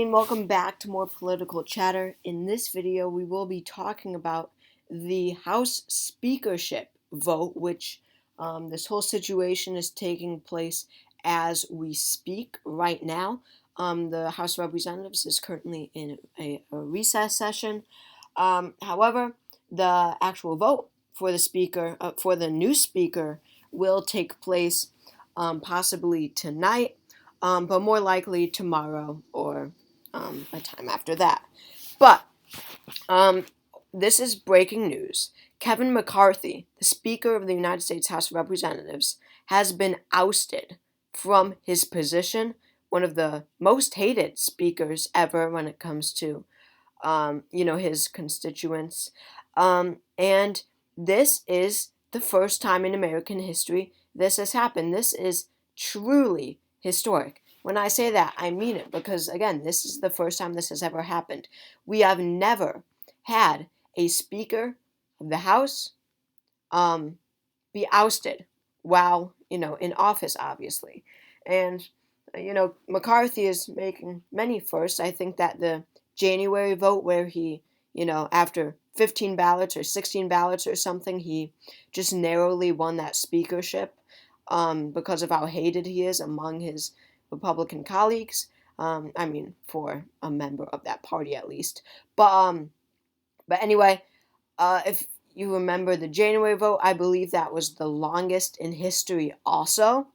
And welcome back to more political chatter. In this video, we will be talking about the House Speakership vote, which this whole situation is taking place as we speak right now. The House of Representatives is currently in a recess session. However, the actual vote for the speaker, for the new speaker, will take place possibly tonight, but more likely tomorrow or a time after that. But this is breaking news. Kevin McCarthy, the Speaker of the United States House of Representatives, has been ousted from his position, one of the most hated speakers ever when it comes to, his constituents. And this is the first time in American history this has happened. This is truly historic. When I say that, I mean it because, again, this is the first time this has ever happened. We have never had a Speaker of the House be ousted while, in office, obviously. And, McCarthy is making many firsts. I think that the January vote where he, after 15 ballots or 16 ballots or something, he just narrowly won that speakership because of how hated he is among his Republican colleagues. For a member of that party at least. But anyway, if you remember the January vote, I believe that was the longest in history also.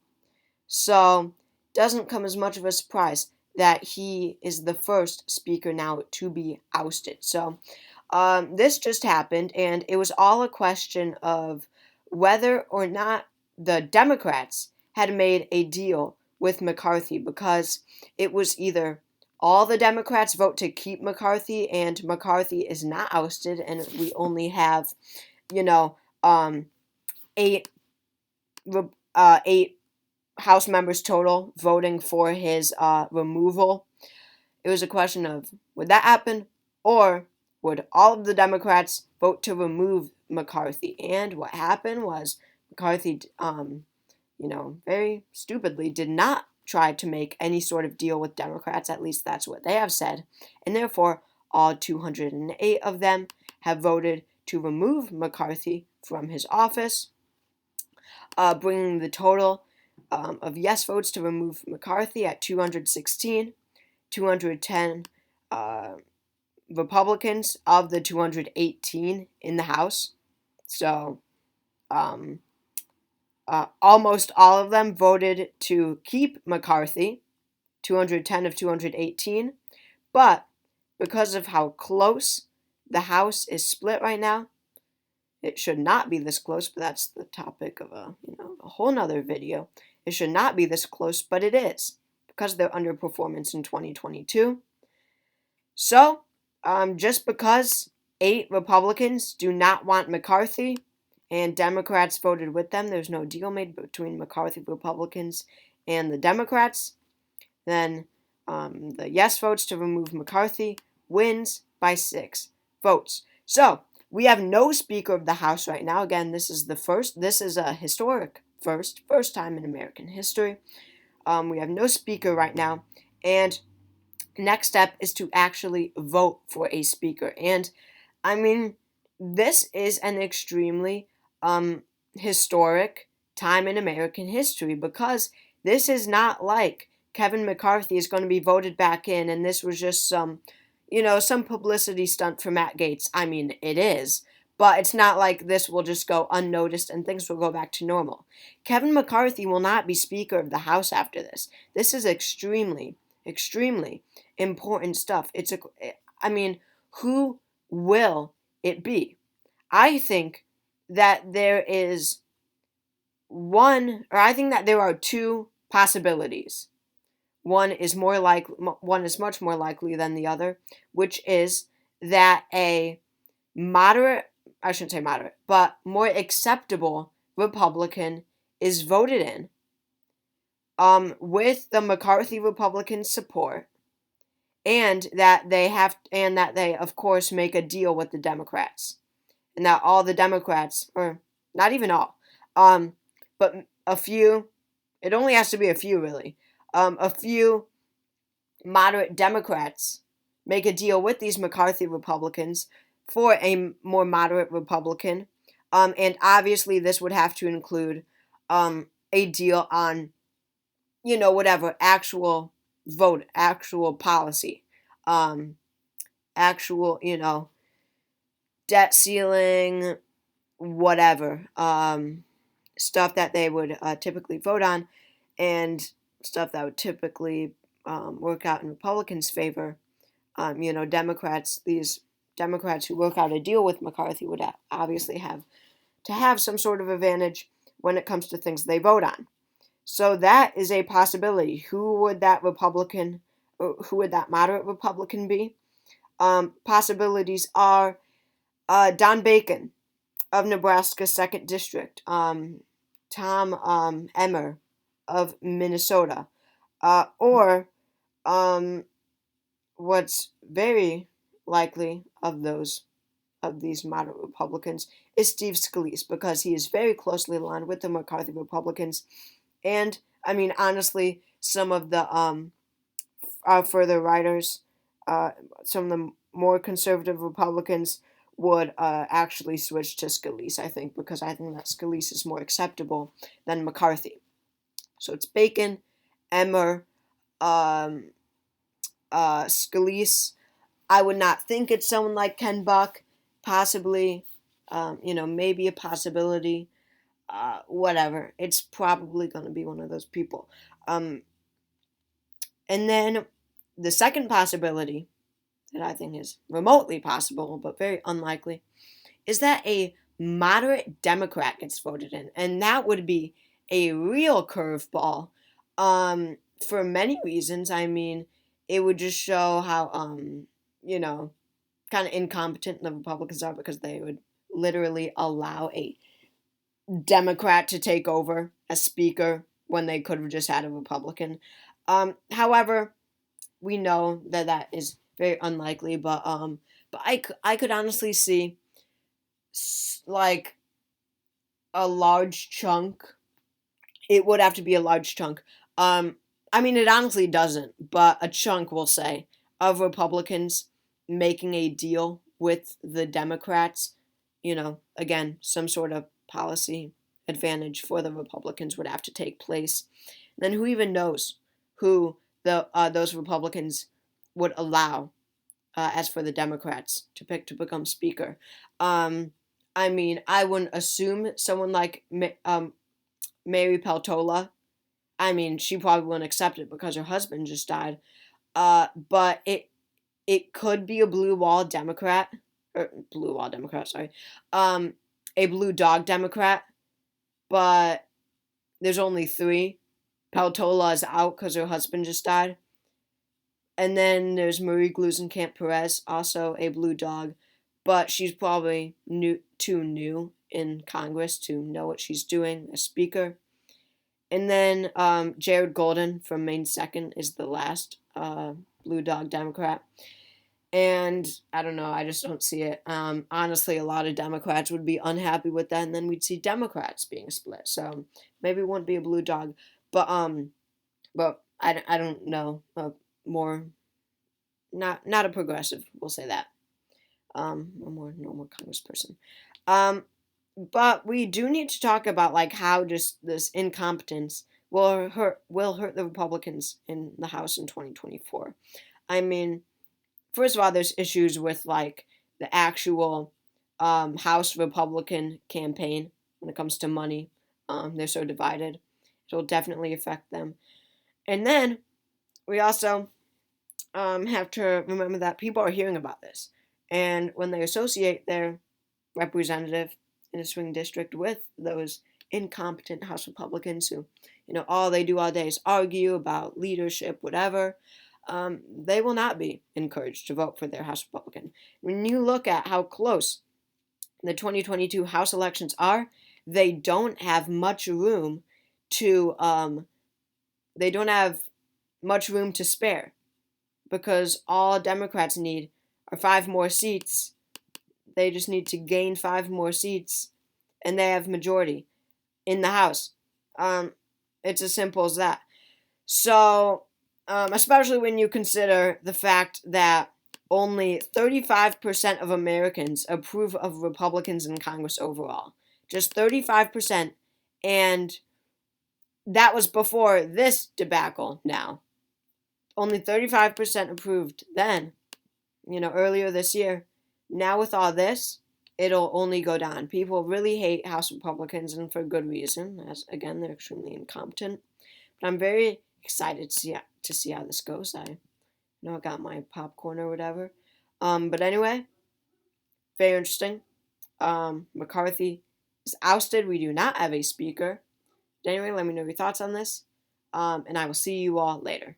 So doesn't come as much of a surprise that he is the first speaker now to be ousted. So this just happened, and it was all a question of whether or not the Democrats had made a deal with McCarthy, because it was either all the Democrats vote to keep McCarthy and McCarthy is not ousted, and we only have, eight eight House members total voting for his removal. It was a question of would that happen, or would all of the Democrats vote to remove McCarthy? And what happened was McCarthy, very stupidly did not try to make any sort of deal with Democrats. At least that's what they have said. And therefore, all 208 of them have voted to remove McCarthy from his office, bringing the total of yes votes to remove McCarthy at 216, 210 Republicans of the 218 in the House. So, almost all of them voted to keep McCarthy, 210 of 218. But because of how close the House is split right now, it should not be this close, but that's the topic of a whole nother video. It should not be this close, but it is because of their underperformance in 2022. So, just because 8 Republicans do not want McCarthy and Democrats voted with them, there's no deal made between McCarthy Republicans and the Democrats, then the yes votes to remove McCarthy wins by 6 votes. So, we have no Speaker of the House right now. Again, this is a historic first time in American history. We have no Speaker right now, and next step is to actually vote for a Speaker. And, this is an extremely historic time in American history, because this is not like Kevin McCarthy is going to be voted back in and this was just some publicity stunt for Matt Gaetz. It is, but it's not like this will just go unnoticed and things will go back to normal. Kevin McCarthy will not be Speaker of the House after this. This is extremely, extremely important stuff. Who will it be? I think that there are 2 possibilities. One is much more likely than the other, which is that a I shouldn't say moderate, but more acceptable Republican is voted in with the McCarthy Republicans' support, and that they of course make a deal with the Democrats, and that all the Democrats, or not even all, but a few, it only has to be a few really, a few moderate Democrats make a deal with these McCarthy Republicans for a more moderate Republican. And obviously, this would have to include a deal on, whatever, actual vote, actual policy, actual, debt ceiling, whatever, stuff that they would typically vote on, and stuff that would typically work out in Republicans' favor. These Democrats who work out a deal with McCarthy would obviously have to have some sort of advantage when it comes to things they vote on. So that is a possibility. Who would that Republican, or who would that moderate Republican be? Possibilities are Don Bacon of Nebraska's 2nd District, Tom Emmer of Minnesota, or what's very likely of these moderate Republicans is Steve Scalise, because he is very closely aligned with the McCarthy Republicans. And I mean, honestly, some of the further writers, some of the more conservative Republicans would actually switch to Scalise, I think, because I think that Scalise is more acceptable than McCarthy. So it's Bacon, Emmer, Scalise. I would not think it's someone like Ken Buck, possibly, maybe a possibility, whatever. It's probably going to be one of those people. And then the second possibility that I think is remotely possible, but very unlikely, is that a moderate Democrat gets voted in. And that would be a real curveball for many reasons. I mean, it would just show how, kind of incompetent the Republicans are, because they would literally allow a Democrat to take over as Speaker when they could have just had a Republican. However, we know that is very unlikely, but I could honestly see like a large chunk. It would have to be a large chunk. I mean, it honestly doesn't, but a chunk, we'll say, of Republicans making a deal with the Democrats. Again, some sort of policy advantage for the Republicans would have to take place. Then who even knows who those Republicans would allow as for the Democrats to pick to become Speaker. I mean, I wouldn't assume someone like Mary Peltola. I mean, she probably wouldn't accept it because her husband just died. But it could be a blue wall Democrat, sorry. A blue dog Democrat, but there's only 3. Peltola is out because her husband just died. And then there's Marie Gluesenkamp Perez, also a blue dog, but she's probably too new in Congress to know what she's doing as Speaker. And then Jared Golden from Maine 2nd is the last blue dog Democrat. And I don't know, I just don't see it. Honestly, a lot of Democrats would be unhappy with that, and then we'd see Democrats being split. So maybe it wouldn't be a blue dog, but I don't know. More, not a progressive, we'll say that. A more normal congressperson. But we do need to talk about like how just this incompetence will hurt the Republicans in the House in 2024. I mean, first of all, there's issues with like the actual House Republican campaign when it comes to money. They're so divided. It'll definitely affect them. And then we also have to remember that people are hearing about this. And when they associate their representative in a swing district with those incompetent House Republicans who, all they do all day is argue about leadership, whatever, they will not be encouraged to vote for their House Republican. When you look at how close the 2022 House elections are, they don't have much room to spare, because all Democrats need are 5 more seats. They just need to gain 5 more seats, and they have majority in the House. It's as simple as that. So especially when you consider the fact that only 35% of Americans approve of Republicans in Congress overall. Just 35%. And that was before this debacle now. Only 35% approved then, earlier this year. Now with all this, it'll only go down. People really hate House Republicans, and for good reason, as, again, they're extremely incompetent. But I'm very excited to see how this goes. I got my popcorn or whatever. But anyway, very interesting. McCarthy is ousted. We do not have a speaker. But anyway, let me know your thoughts on this. And I will see you all later.